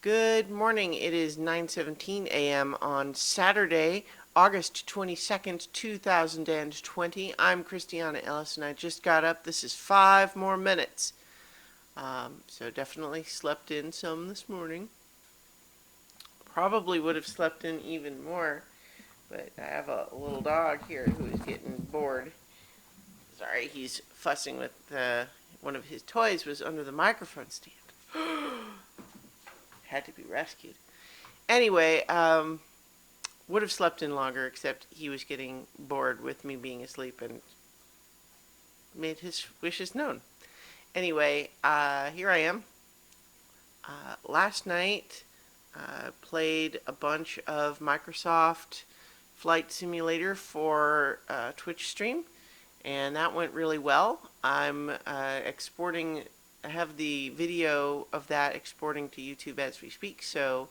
Good morning. It is 9:17 a.m. on Saturday, August 22nd, 2020. I'm Christiana Ellis and I just got up. This is 5 more minutes. So definitely slept in some this morning. Probably would have slept in even more, but I have a little dog here who is getting bored. Sorry, he's fussing with one of his toys was under the microphone stand. Had to be rescued. Anyway, would have slept in longer, except he was getting bored with me being asleep and made his wishes known. Anyway, here I am. Last night, played a bunch of Microsoft Flight Simulator for Twitch stream, and that went really well. I'm exporting. I have the video of that exporting to YouTube as we speak, so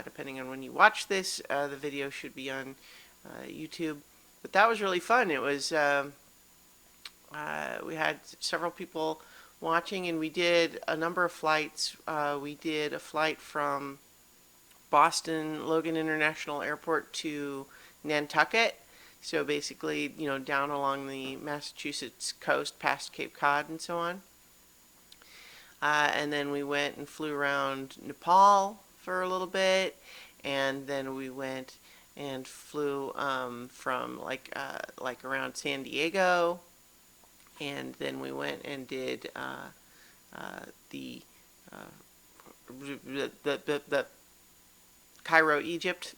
depending on when you watch this, the video should be on YouTube. But that was really fun. It was we had several people watching, and we did a number of flights. We did a flight from Boston Logan International Airport to Nantucket. So basically, down along the Massachusetts coast past Cape Cod and so on. And then we went and flew around Nepal for a little bit, and then we went and flew from like around San Diego, and then we went and did the, the Cairo, Egypt.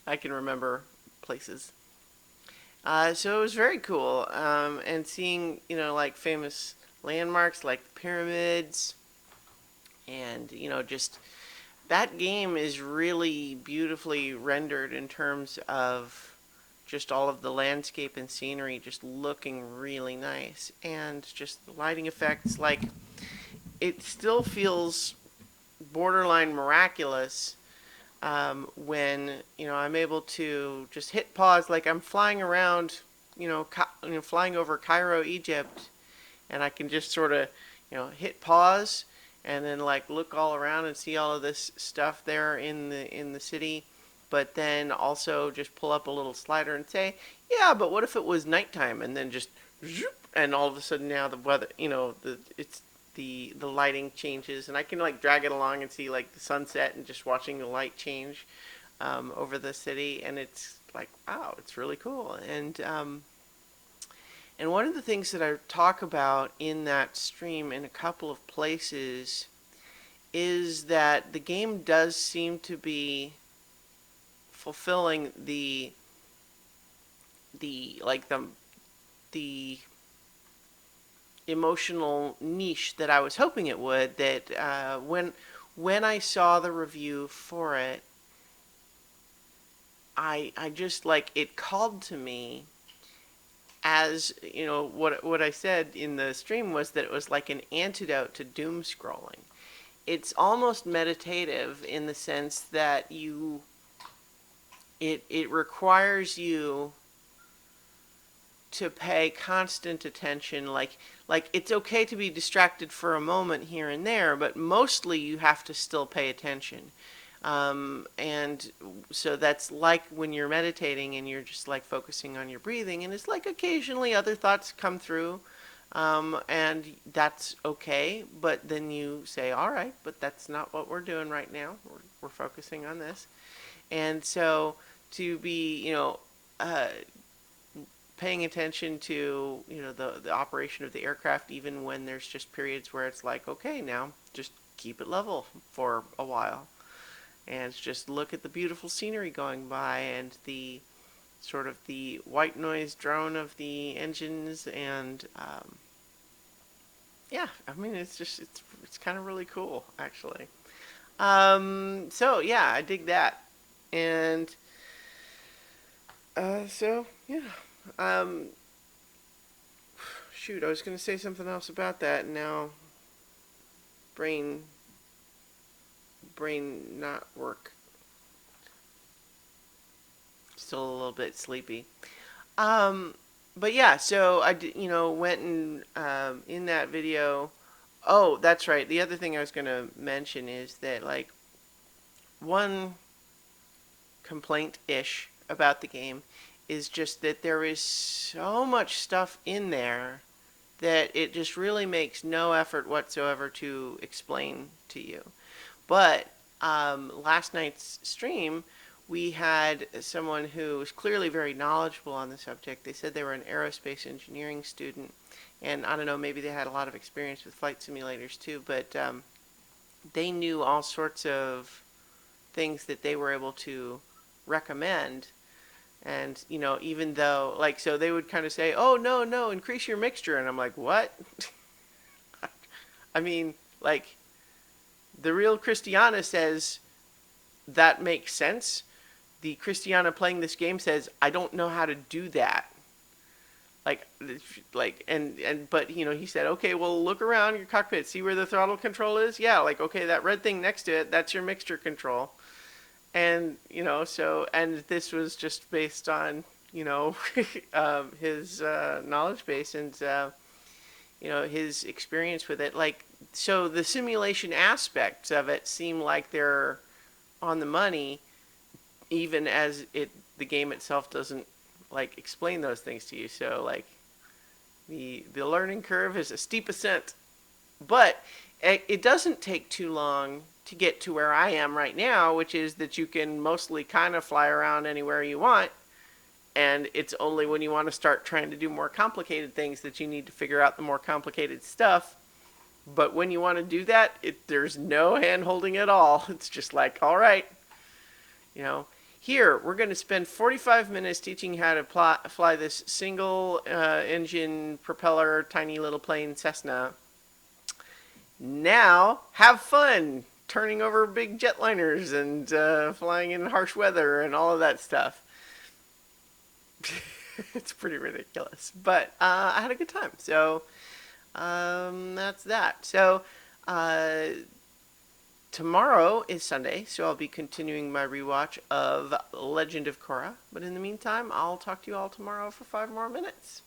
I can remember places. So it was very cool, and seeing like famous landmarks like the pyramids, and just that game is really beautifully rendered in terms of just all of the landscape and scenery just looking really nice, and just the lighting effects. Like, it still feels borderline miraculous when I'm able to just hit pause, like I'm flying around, flying over Cairo, Egypt, and I can just sort of hit pause and then like look all around and see all of this stuff there in the city, but then also just pull up a little slider and say, yeah, but what if it was nighttime, and then just zoop, and all of a sudden now the weather, the lighting changes, and I can like drag it along and see like the sunset and just watching the light change over the city, and it's like, wow, it's really cool. And one of the things that I talk about in that stream in a couple of places is that the game does seem to be fulfilling the emotional niche that I was hoping it would. That when I saw the review for it, I just like, it called to me, as what I said in the stream was that it was like an antidote to doom scrolling. It's almost meditative in the sense that it requires you to pay constant attention. Like it's okay to be distracted for a moment here and there, but mostly you have to still pay attention. And so that's like when you're meditating and you're just like focusing on your breathing, and it's like occasionally other thoughts come through, and that's okay, but then you say, all right, but that's not what we're doing right now. We're focusing on this. And so to be, paying attention to, the operation of the aircraft, even when there's just periods where it's like, okay, now just keep it level for a while. And just look at the beautiful scenery going by, and the sort of the white noise drone of the engines, and yeah, I mean, it's kind of really cool, actually. So yeah, I dig that, and so yeah, um, shoot, I was gonna say something else about that, and now brain not work. Still a little bit sleepy. Um, but yeah, so I went and in that video. Oh, that's right. The other thing I was gonna mention is that, like, one complaint-ish about the game is just that there is so much stuff in there that it just really makes no effort whatsoever to explain to you. But last night's stream, we had someone who was clearly very knowledgeable on the subject. They said they were an aerospace engineering student, and I don't know, maybe they had a lot of experience with flight simulators too, but they knew all sorts of things that they were able to recommend. And, even though, like, so they would kind of say, oh, no, no, increase your mixture. And I'm like, what? I mean, like, the real Christiana says that makes sense. The Christiana playing this game says, I don't know how to do that. But he said, okay, well, look around your cockpit, see where the throttle control is. Yeah, like, okay, that red thing next to it, that's your mixture control. And, and this was just based on, his knowledge base and, his experience with it. Like, so the simulation aspects of it seem like they're on the money, even as the game itself doesn't, like, explain those things to you. So, like, the learning curve is a steep ascent. But it doesn't take too long to get to where I am right now, which is that you can mostly kind of fly around anywhere you want, and it's only when you want to start trying to do more complicated things that you need to figure out the more complicated stuff. But when you want to do that, there's no hand holding at all. It's just like, all right, here we're going to spend 45 minutes teaching how to fly this single engine propeller tiny little plane Cessna. Now have fun turning over big jetliners and flying in harsh weather and all of that stuff. It's pretty ridiculous, but I had a good time. So that's that. So tomorrow is Sunday, so I'll be continuing my rewatch of Legend of Korra. But in the meantime, I'll talk to you all tomorrow for 5 more minutes.